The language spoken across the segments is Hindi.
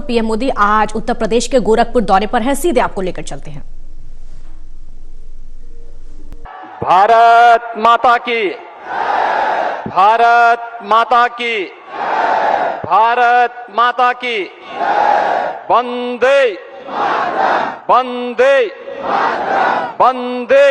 पीएम मोदी आज उत्तर प्रदेश के गोरखपुर दौरे पर हैं। सीधे आपको लेकर चलते हैं। भारत माता की, भारत माता की, भारत माता की, वंदे वंदे वंदे।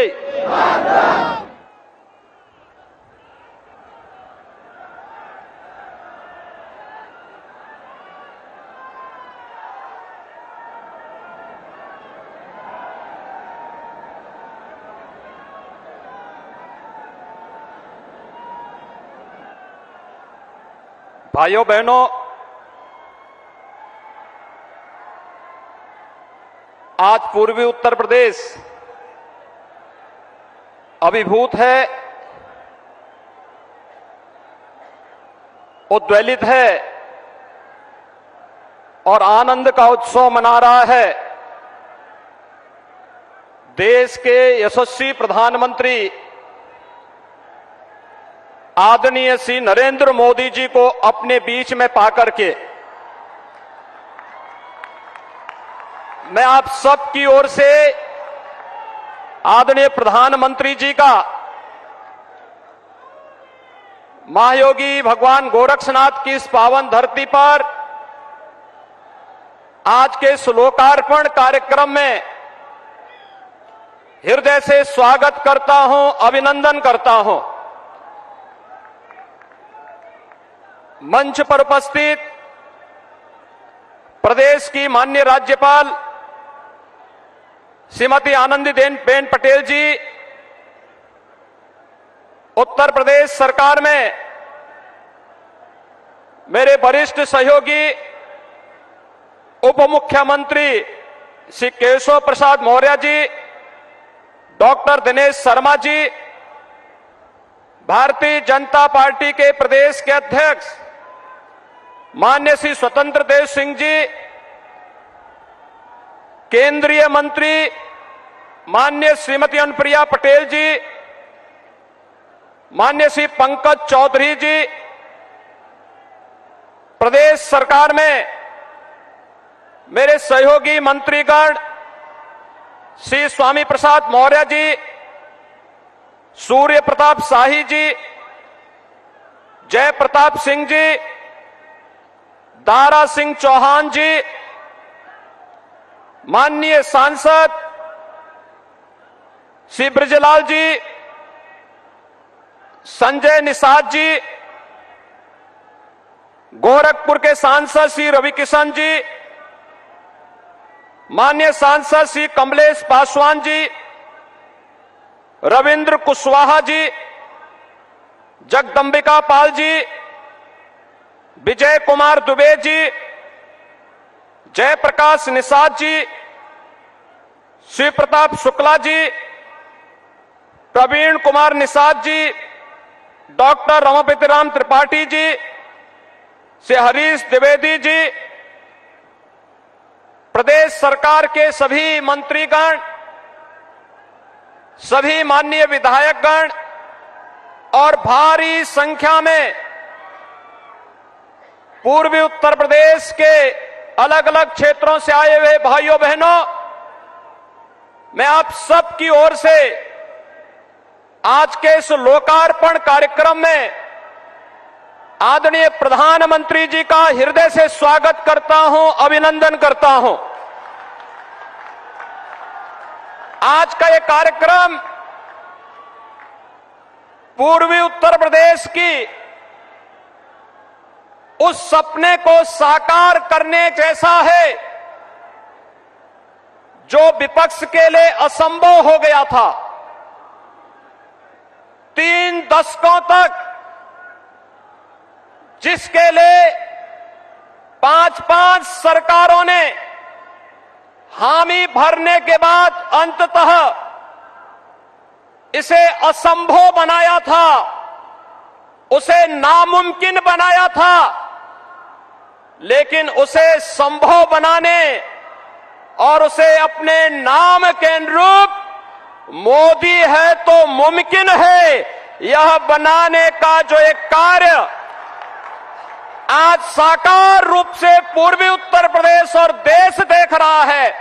भाइयों बहनों, आज पूर्वी उत्तर प्रदेश अभिभूत है, उद्वेलित है और आनंद का उत्सव मना रहा है। देश के यशस्वी प्रधानमंत्री आदरणीय श्री नरेंद्र मोदी जी को अपने बीच में पाकर के मैं आप सबकी ओर से आदरणीय प्रधानमंत्री जी का महायोगी भगवान गोरक्षनाथ की इस पावन धरती पर आज के श्लोकार्पण कार्यक्रम में हृदय से स्वागत करता हूं, अभिनंदन करता हूं। मंच पर उपस्थित प्रदेश की माननीय राज्यपाल श्रीमती आनंदीबेन पटेल जी, उत्तर प्रदेश सरकार में मेरे वरिष्ठ सहयोगी उप मुख्यमंत्री श्री केशव प्रसाद मौर्य जी, डॉक्टर दिनेश शर्मा जी, भारतीय जनता पार्टी के प्रदेश के अध्यक्ष माननीय श्री स्वतंत्र देव सिंह जी, केंद्रीय मंत्री माननीय श्रीमती अनुप्रिया पटेल जी, माननीय श्री पंकज चौधरी जी, प्रदेश सरकार में मेरे सहयोगी मंत्रीगण श्री स्वामी प्रसाद मौर्य जी, सूर्य प्रताप शाही जी, जय प्रताप सिंह जी, दारा सिंह चौहान जी, माननीय सांसद श्री ब्रजलाल जी, संजय निषाद जी, गोरखपुर के सांसद श्री रविकिशन जी, माननीय सांसद श्री कमलेश पासवान जी, रविंद्र कुशवाहा जी, जगदंबिका पाल जी, विजय कुमार दुबे जी, जयप्रकाश निषाद जी, शिव प्रताप शुक्ला जी, प्रवीण कुमार निषाद जी, डॉक्टर रमापति राम त्रिपाठी जी, श्री हरीश द्विवेदी जी, प्रदेश सरकार के सभी मंत्रीगण, सभी माननीय विधायकगण और भारी संख्या में पूर्वी उत्तर प्रदेश के अलग अलग क्षेत्रों से आए हुए भाइयों बहनों, मैं आप सबकी ओर से आज के इस लोकार्पण कार्यक्रम में आदरणीय प्रधानमंत्री जी का हृदय से स्वागत करता हूं, अभिनंदन करता हूं। आज का यह कार्यक्रम पूर्वी उत्तर प्रदेश की उस सपने को साकार करने जैसा है जो विपक्ष के लिए असंभव हो गया था। 3 दशकों तक जिसके लिए 5-5 सरकारों ने हामी भरने के बाद अंततः इसे असंभव बनाया था, उसे नामुमकिन बनाया था, लेकिन उसे संभव बनाने और उसे अपने नाम के अनुरूप मोदी है तो मुमकिन है यह बनाने का जो एक कार्य आज साकार रूप से पूर्वी उत्तर प्रदेश और देश देख रहा है।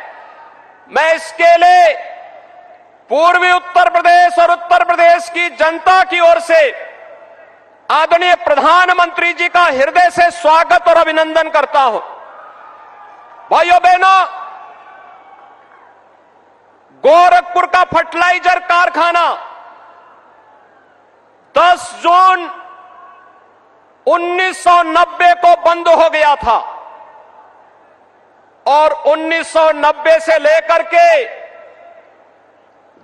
मैं इसके लिए पूर्वी उत्तर प्रदेश और उत्तर प्रदेश की जनता की ओर से आदरणीय प्रधानमंत्री जी का हृदय से स्वागत और अभिनंदन करता हूं। भाइयों बहनों, गोरखपुर का फर्टिलाइजर कारखाना 10 जून 1990 को बंद हो गया था और 1990 से लेकर के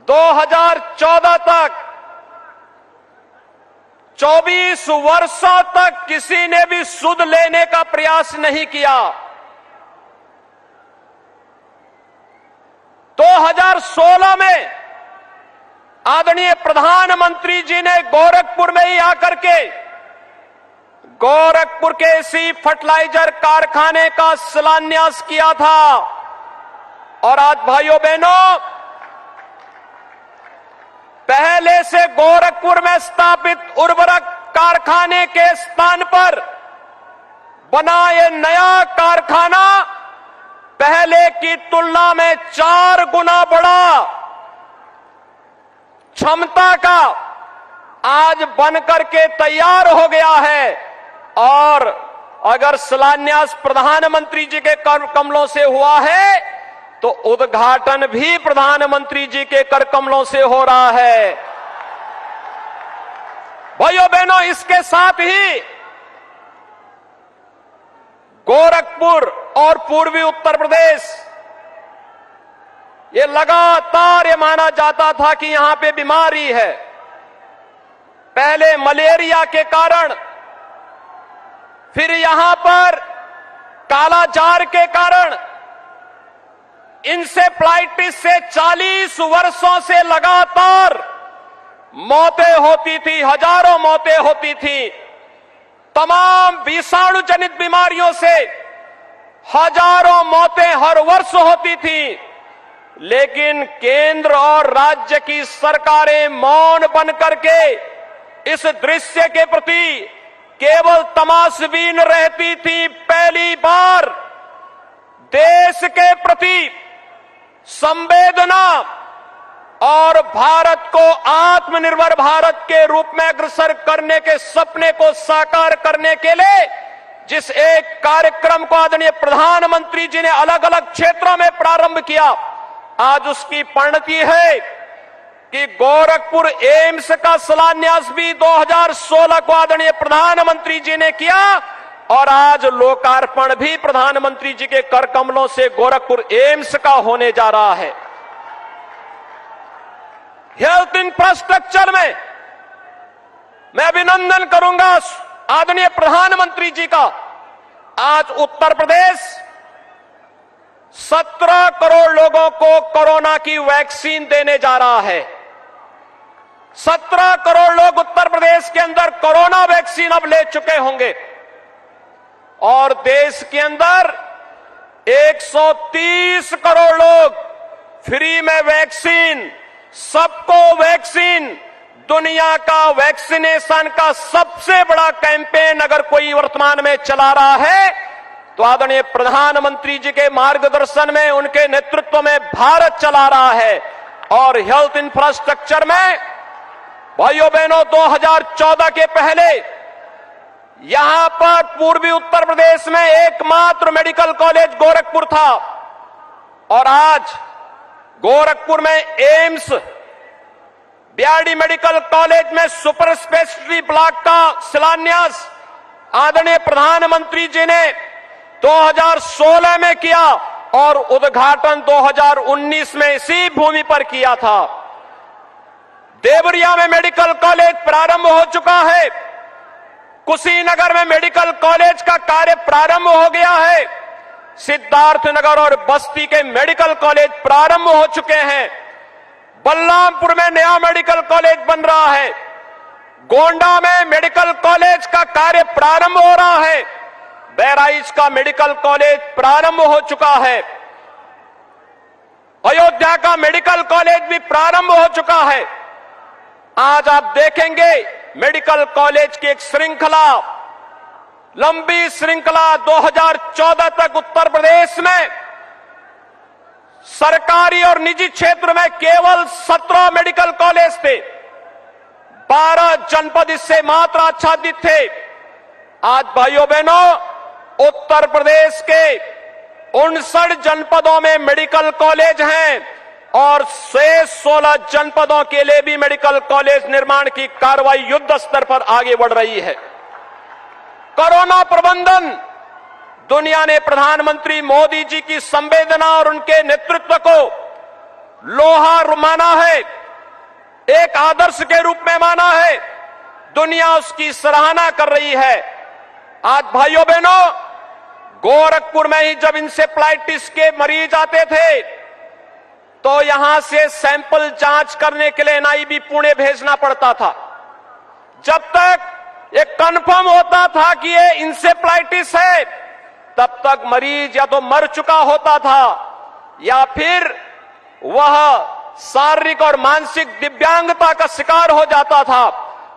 2014 तक 24 वर्षों तक किसी ने भी सुध लेने का प्रयास नहीं किया। 2016 में आदरणीय प्रधानमंत्री जी ने गोरखपुर में ही आकर के गोरखपुर के इसी फर्टिलाइजर कारखाने का शिलान्यास किया था और आज भाइयों बहनों, पहले से गोरखपुर में स्थापित उर्वरक कारखाने के स्थान पर बना ये नया कारखाना पहले की तुलना में 4 गुना बढ़ा क्षमता का आज बनकर के तैयार हो गया है। और अगर शिलान्यास प्रधानमंत्री जी के कर कमलों से हुआ है तो उद्घाटन भी प्रधानमंत्री जी के कर कमलों से हो रहा है। भाइयों बहनों, इसके साथ ही गोरखपुर और पूर्वी उत्तर प्रदेश, ये लगातार ये माना जाता था कि यहां पे बीमारी है। पहले मलेरिया के कारण, फिर यहां पर कालाजार के कारण, इंसेफ्लाइटिस से 40 वर्षों से लगातार मौतें होती थी, हजारों मौतें होती थी। तमाम विषाणु जनित बीमारियों से हजारों मौतें हर वर्ष होती थी, लेकिन केंद्र और राज्य की सरकारें मौन बन करके इस दृश्य के प्रति केवल तमाशबीन रहती थी। पहली बार देश के प्रति संवेदना और भारत को आत्मनिर्भर भारत के रूप में अग्रसर करने के सपने को साकार करने के लिए जिस एक कार्यक्रम को आदरणीय प्रधानमंत्री जी ने अलग अलग क्षेत्रों में प्रारंभ किया, आज उसकी परिणति है कि गोरखपुर एम्स का शिलान्यास भी 2016 को आदरणीय प्रधानमंत्री जी ने किया और आज लोकार्पण भी प्रधानमंत्री जी के कर कमलों से गोरखपुर एम्स का होने जा रहा है। हेल्थ इंफ्रास्ट्रक्चर में मैं अभिनंदन करूंगा आदरणीय प्रधानमंत्री जी का। आज उत्तर प्रदेश 17 करोड़ लोगों को कोरोना की वैक्सीन देने जा रहा है। 17 करोड़ लोग उत्तर प्रदेश के अंदर कोरोना वैक्सीन अब ले चुके होंगे और देश के अंदर 130 करोड़ लोग फ्री में वैक्सीन, सबको वैक्सीन, दुनिया का वैक्सीनेशन का सबसे बड़ा कैंपेन अगर कोई वर्तमान में चला रहा है तो आदरणीय प्रधानमंत्री जी के मार्गदर्शन में, उनके नेतृत्व में भारत चला रहा है। और हेल्थ इंफ्रास्ट्रक्चर में भाइयों बहनों, 2014 के पहले यहां पर पूर्वी उत्तर प्रदेश में एकमात्र मेडिकल कॉलेज गोरखपुर था और आज गोरखपुर में एम्स, बीआरडी मेडिकल कॉलेज में सुपर स्पेशलिटी ब्लॉक का शिलान्यास आदरणीय प्रधानमंत्री जी ने 2016 में किया और उद्घाटन 2019 में इसी भूमि पर किया था। देवरिया में मेडिकल कॉलेज प्रारंभ हो चुका है, कुशीनगर में मेडिकल कॉलेज का कार्य प्रारंभ हो गया है, सिद्धार्थनगर और बस्ती के मेडिकल कॉलेज प्रारंभ हो चुके हैं, बलरामपुर में नया मेडिकल कॉलेज बन रहा है, गोंडा में मेडिकल कॉलेज का कार्य प्रारंभ हो रहा है, बहराइच का मेडिकल कॉलेज प्रारंभ हो चुका है, अयोध्या का मेडिकल कॉलेज भी प्रारंभ हो चुका है। आज आप देखेंगे मेडिकल कॉलेज की एक श्रृंखला लंबी श्रृंखला 2014 तक उत्तर प्रदेश में सरकारी और निजी क्षेत्र में केवल 17 मेडिकल कॉलेज थे। 12 जनपद इससे मात्र आच्छादित थे। आज भाइयों बहनों, उत्तर प्रदेश के 59 जनपदों में मेडिकल कॉलेज हैं और शेष 16 जनपदों के लिए भी मेडिकल कॉलेज निर्माण की कार्रवाई युद्ध स्तर पर आगे बढ़ रही है। कोरोना प्रबंधन, दुनिया ने प्रधानमंत्री मोदी जी की संवेदना और उनके नेतृत्व को लोहा माना है, एक आदर्श के रूप में माना है। दुनिया उसकी सराहना कर रही है। आज भाइयों बहनों, गोरखपुर में ही जब इंसेफ्लाइटिस के मरीज आते थे तो यहां से सैंपल जांच करने के लिए एनआईवी पुणे भेजना पड़ता था। जब तक ये कंफर्म होता था कि ये इंसेफ्लाइटिस है, तब तक मरीज या तो मर चुका होता था या फिर वह शारीरिक और मानसिक दिव्यांगता का शिकार हो जाता था।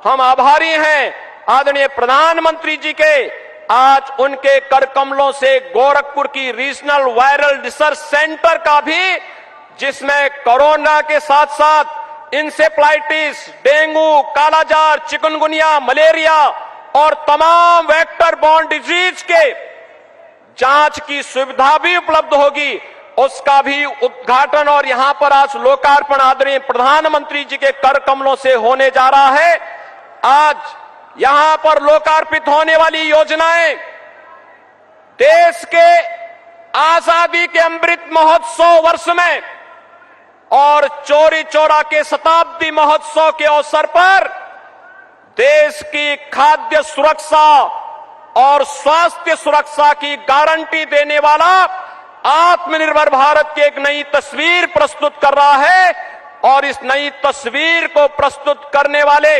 हम आभारी हैं आदरणीय प्रधानमंत्री जी के, आज उनके कर कमलों से गोरखपुर की रीजनल वायरल रिसर्च सेंटर का भी, जिसमें कोरोना के साथ साथ इंसेफ्लाइटिस, डेंगू, कालाजार, चिकनगुनिया, मलेरिया और तमाम वेक्टर बॉर्न डिजीज के जांच की सुविधा भी उपलब्ध होगी, उसका भी उद्घाटन और यहां पर आज लोकार्पण आदरणीय प्रधानमंत्री जी के कर कमलों से होने जा रहा है। आज यहां पर लोकार्पित होने वाली योजनाएं देश के आजादी के अमृत महोत्सव वर्ष में और चौरी चौरा के शताब्दी महोत्सव के अवसर पर देश की खाद्य सुरक्षा और स्वास्थ्य सुरक्षा की गारंटी देने वाला आत्मनिर्भर भारत की एक नई तस्वीर प्रस्तुत कर रहा है। और इस नई तस्वीर को प्रस्तुत करने वाले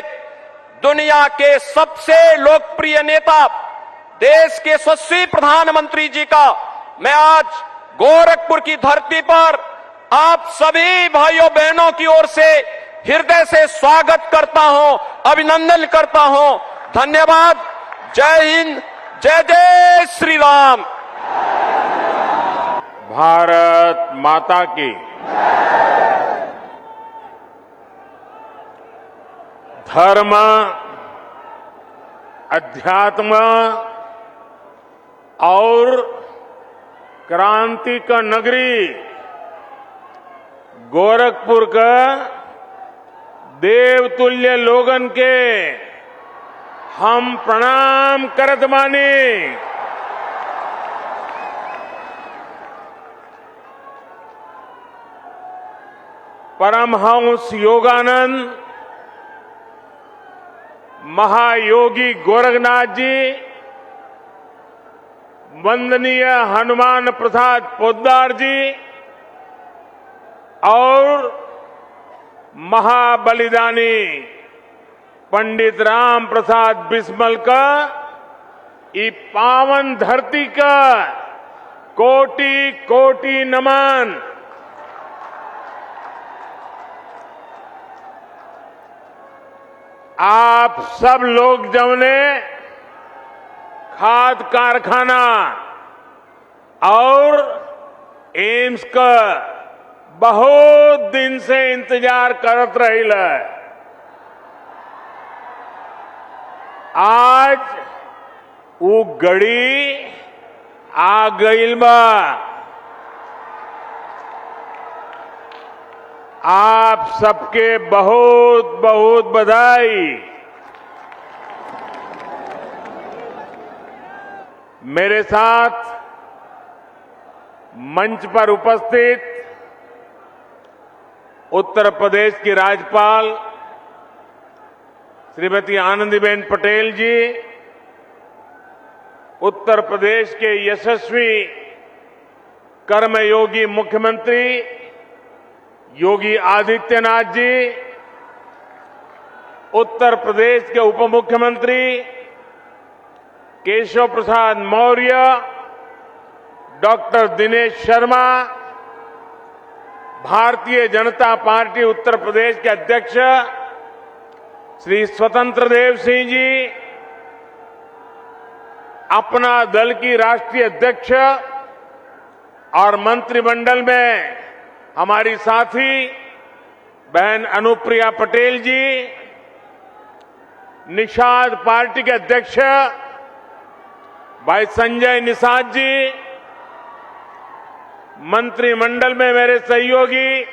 दुनिया के सबसे लोकप्रिय नेता, देश के यशस्वी प्रधानमंत्री जी का मैं आज गोरखपुर की धरती पर आप सभी भाइयों बहनों की ओर से हृदय से स्वागत करता हूं, अभिनंदन करता हूं। धन्यवाद। जय हिंद, जय जय श्री राम। भारत माता की। धर्म, अध्यात्म और क्रांति का नगरी गोरखपुर का देवतुल्य लोगन के हम प्रणाम करत बानी। परमहंस योगानंद महायोगी गोरखनाथ जी, वंदनीय हनुमान प्रसाद पोद्दार जी और महाबलिदानी पंडित राम प्रसाद बिस्मल का ई पावन धरती का कोटि कोटि नमन। आप सब लोग जमने खाद कारखाना और एम्स का बहुत दिन से इंतजार करत रही है। आज वो घड़ी आ गईल बा। आप सबके बहुत बहुत बधाई। मेरे साथ मंच पर उपस्थित उत्तर प्रदेश की राज्यपाल श्रीमती आनंदीबेन पटेल जी, उत्तर प्रदेश के यशस्वी कर्मयोगी मुख्यमंत्री योगी आदित्यनाथ जी, उत्तर प्रदेश के उप मुख्यमंत्री केशव प्रसाद मौर्य, डॉक्टर दिनेश शर्मा, भारतीय जनता पार्टी उत्तर प्रदेश के अध्यक्ष श्री स्वतंत्र देव सिंह जी, अपना दल की राष्ट्रीय अध्यक्ष और मंत्रिमंडल में हमारी साथी बहन अनुप्रिया पटेल जी, निषाद पार्टी के अध्यक्ष भाई संजय निषाद जी, मंत्रिमंडल में मेरे सहयोगी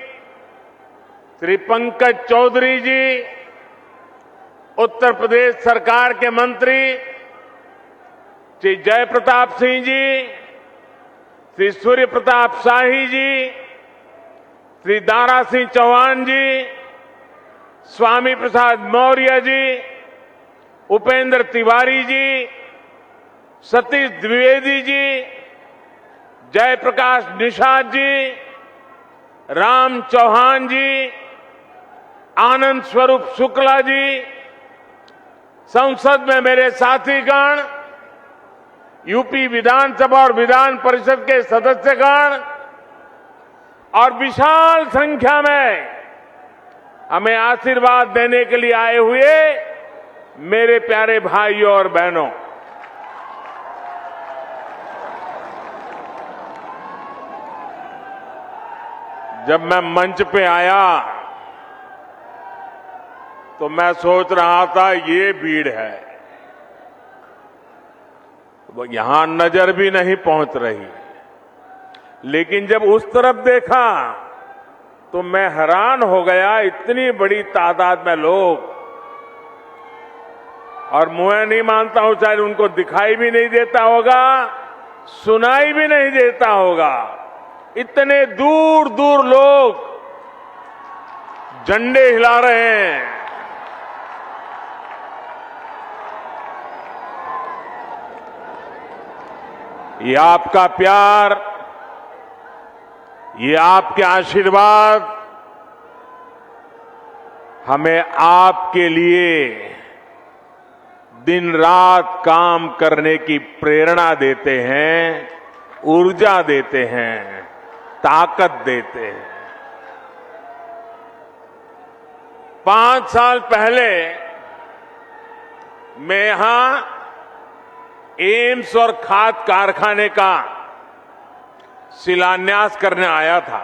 श्री पंकज चौधरी जी, उत्तर प्रदेश सरकार के मंत्री श्री जयप्रताप सिंह जी, श्री सूर्य प्रताप शाही जी, श्री दारा सिंह चौहान जी, स्वामी प्रसाद मौर्य जी, उपेंद्र तिवारी जी, सतीश द्विवेदी जी, जयप्रकाश निषाद जी, राम चौहान जी, आनंद स्वरूप शुक्ला जी, संसद में मेरे साथीगण, यूपी विधानसभा और विधान परिषद के सदस्यगण और विशाल संख्या में हमें आशीर्वाद देने के लिए आए हुए मेरे प्यारे भाइयों और बहनों, जब मैं मंच पे आया तो मैं सोच रहा था ये भीड़ है, यहां नजर भी नहीं पहुंच रही। लेकिन जब उस तरफ देखा तो मैं हैरान हो गया, इतनी बड़ी तादाद में लोग, और मैं नहीं मानता हूं शायद उनको दिखाई भी नहीं देता होगा, सुनाई भी नहीं देता होगा। इतने दूर दूर लोग झंडे हिला रहे हैं। ये आपका प्यार, ये आपके आशीर्वाद हमें आपके लिए दिन रात काम करने की प्रेरणा देते हैं, ऊर्जा देते हैं, ताकत देते हैं। 5 साल पहले मैं यहां एम्स और खाद कारखाने का शिलान्यास करने आया था।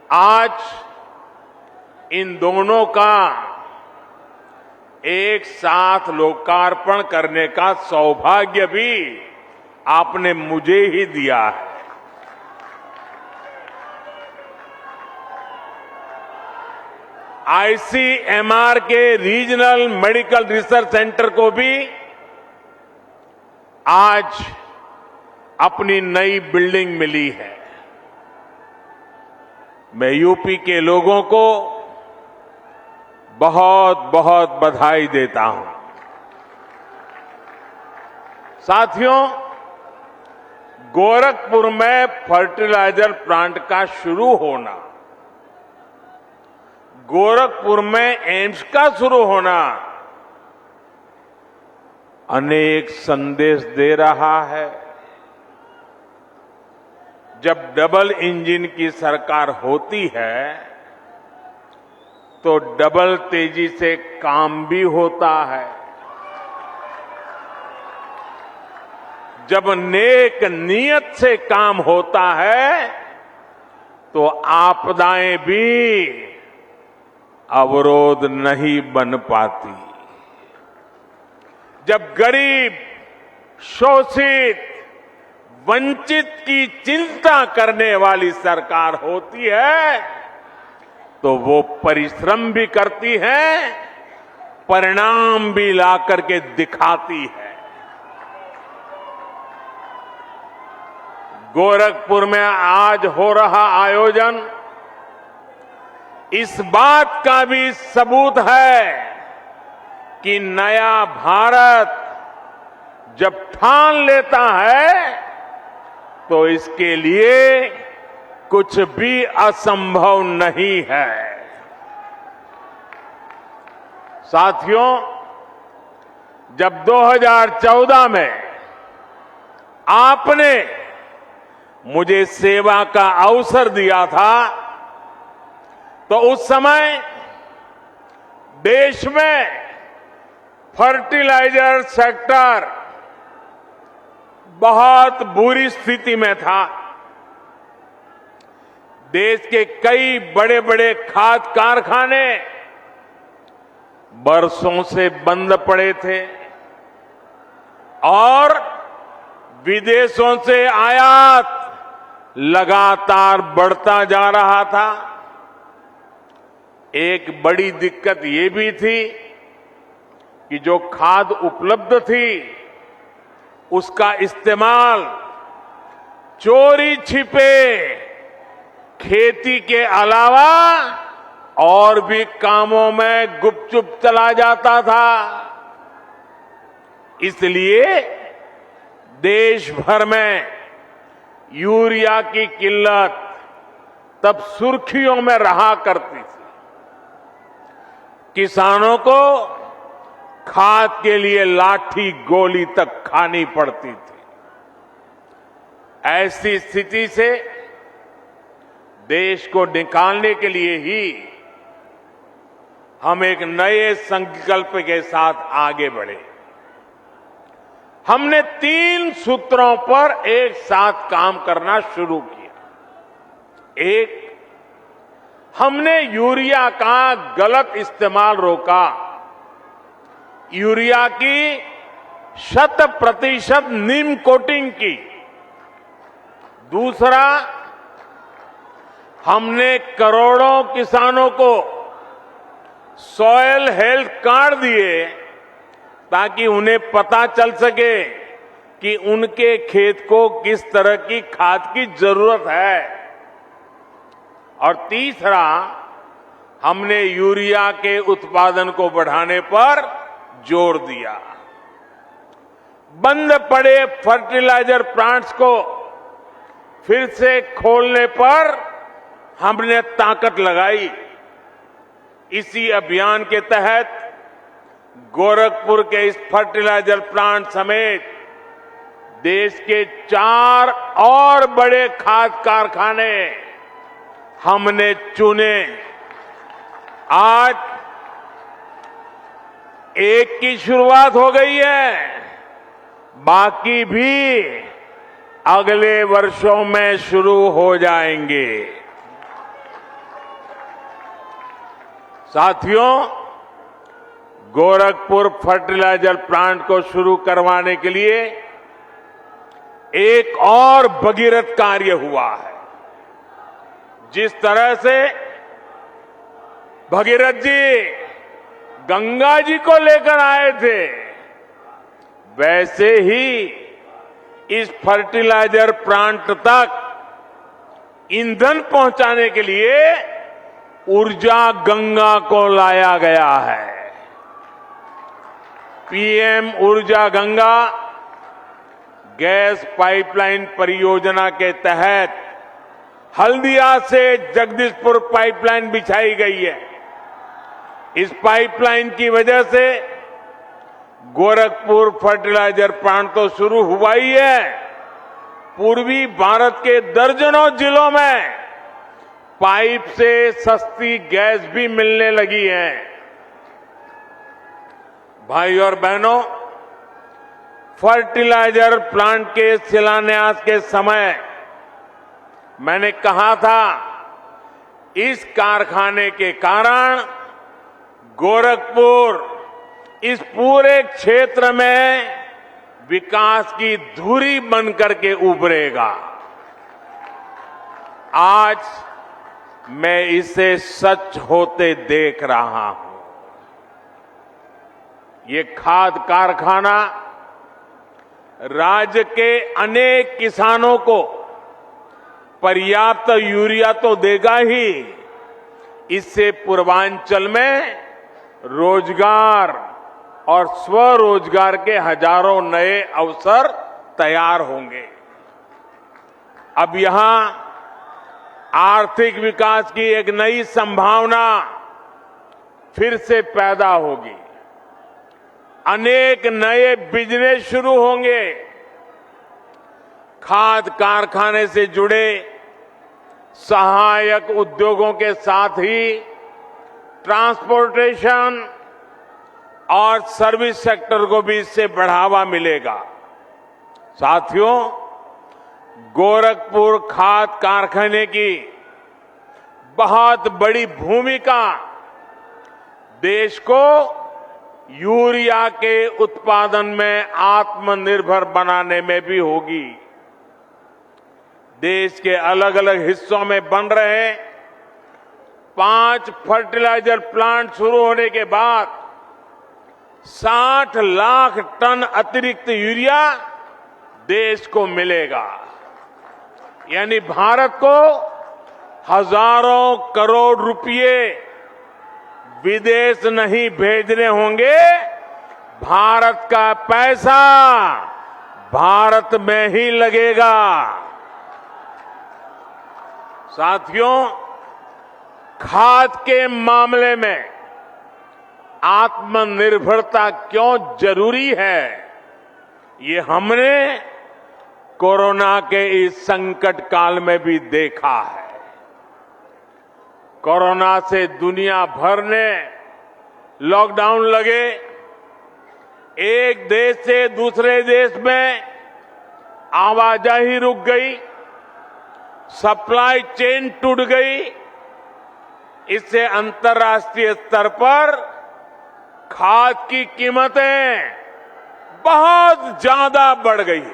आज इन दोनों का एक साथ लोकार्पण करने का सौभाग्य भी आपने मुझे ही दिया है। आईसीएमआर के रीजनल मेडिकल रिसर्च सेंटर को भी आज अपनी नई बिल्डिंग मिली है। मैं यूपी के लोगों को बहुत बहुत बधाई देता हूं। साथियों, गोरखपुर में फर्टिलाइजर प्लांट का शुरू होना, गोरखपुर में एम्स का शुरू होना अनेक संदेश दे रहा है। जब डबल इंजन की सरकार होती है तो डबल तेजी से काम भी होता है। जब नेक नियत से काम होता है तो आपदाएं भी अवरोध नहीं बन पाती। जब गरीब, शोषित, वंचित की चिंता करने वाली सरकार होती है तो वो परिश्रम भी करती है, परिणाम भी ला करके दिखाती है। गोरखपुर में आज हो रहा आयोजन इस बात का भी सबूत है कि नया भारत जब ठान लेता है तो इसके लिए कुछ भी असंभव नहीं है। साथियों, जब 2014 में आपने मुझे सेवा का अवसर दिया था तो उस समय देश में फर्टिलाइजर सेक्टर बहुत बुरी स्थिति में था। देश के कई बड़े बड़े खाद कारखाने बरसों से बंद पड़े थे और विदेशों से आयात लगातार बढ़ता जा रहा था। एक बड़ी दिक्कत ये भी थी कि जो खाद उपलब्ध थी उसका इस्तेमाल चोरी छिपे खेती के अलावा और भी कामों में गुपचुप चला जाता था। इसलिए देश भर में यूरिया की किल्लत तब सुर्खियों में रहा करती थी। किसानों को खाद के लिए लाठी गोली तक खानी पड़ती थी। ऐसी स्थिति से देश को निकालने के लिए ही हम एक नए संकल्प के साथ आगे बढ़े। हमने 3 सूत्रों पर एक साथ काम करना शुरू किया। एक, हमने यूरिया का गलत इस्तेमाल रोका। यूरिया की 100% नीम कोटिंग की। दूसरा, हमने करोड़ों किसानों को सॉयल हेल्थ कार्ड दिए ताकि उन्हें पता चल सके कि उनके खेत को किस तरह की खाद की जरूरत है। और तीसरा, हमने यूरिया के उत्पादन को बढ़ाने पर जोर दिया। बंद पड़े फर्टिलाइजर प्लांट्स को फिर से खोलने पर हमने ताकत लगाई। इसी अभियान के तहत गोरखपुर के इस फर्टिलाइजर प्लांट समेत देश के 4 और बड़े खाद कारखाने हमने चुने। आज एक की शुरुआत हो गई है, बाकी भी अगले वर्षों में शुरू हो जाएंगे। साथियों, गोरखपुर फर्टिलाइजर प्लांट को शुरू करवाने के लिए एक और भगीरथ कार्य हुआ है। जिस तरह से भगीरथ जी गंगा जी को लेकर आए थे, वैसे ही इस फर्टिलाइजर प्लांट तक ईंधन पहुंचाने के लिए ऊर्जा गंगा को लाया गया है। पीएम ऊर्जा गंगा गैस पाइपलाइन परियोजना के तहत हल्दिया से जगदीशपुर पाइपलाइन बिछाई गई है। इस पाइपलाइन की वजह से गोरखपुर फर्टिलाइजर प्लांट तो शुरू हुआ ही है, पूर्वी भारत के दर्जनों जिलों में पाइप से सस्ती गैस भी मिलने लगी है। भाई और बहनों, फर्टिलाइजर प्लांट के शिलान्यास के समय मैंने कहा था, इस कारखाने के कारण गोरखपुर इस पूरे क्षेत्र में विकास की धुरी बनकर के उभरेगा। आज मैं इसे सच होते देख रहा हूं। ये खाद कारखाना राज्य के अनेक किसानों को पर्याप्त यूरिया तो देगा ही, इससे पूर्वांचल में रोजगार और स्वरोजगार के हजारों नए अवसर तैयार होंगे। अब यहां आर्थिक विकास की एक नई संभावना फिर से पैदा होगी। अनेक नए बिजनेस शुरू होंगे। खाद कारखाने से जुड़े सहायक उद्योगों के साथ ही ट्रांसपोर्टेशन और सर्विस सेक्टर को भी इससे बढ़ावा मिलेगा। साथियों, गोरखपुर खाद कारखाने की बहुत बड़ी भूमिका देश को यूरिया के उत्पादन में आत्मनिर्भर बनाने में भी होगी। देश के अलग अलग हिस्सों में बन रहे 5 फर्टिलाइजर प्लांट शुरू होने के बाद 60 लाख टन अतिरिक्त यूरिया देश को मिलेगा। यानी भारत को हजारों करोड़ रुपए विदेश नहीं भेजने होंगे, भारत का पैसा भारत में ही लगेगा। साथियों, खाद के मामले में आत्मनिर्भरता क्यों जरूरी है, ये हमने कोरोना के इस संकट काल में भी देखा है। कोरोना से दुनिया भर ने लॉकडाउन लगे, एक देश से दूसरे देश में आवाजाही रुक गई, सप्लाई चेन टूट गई। इससे अंतर्राष्ट्रीय स्तर पर खाद की कीमतें बहुत ज्यादा बढ़ गई।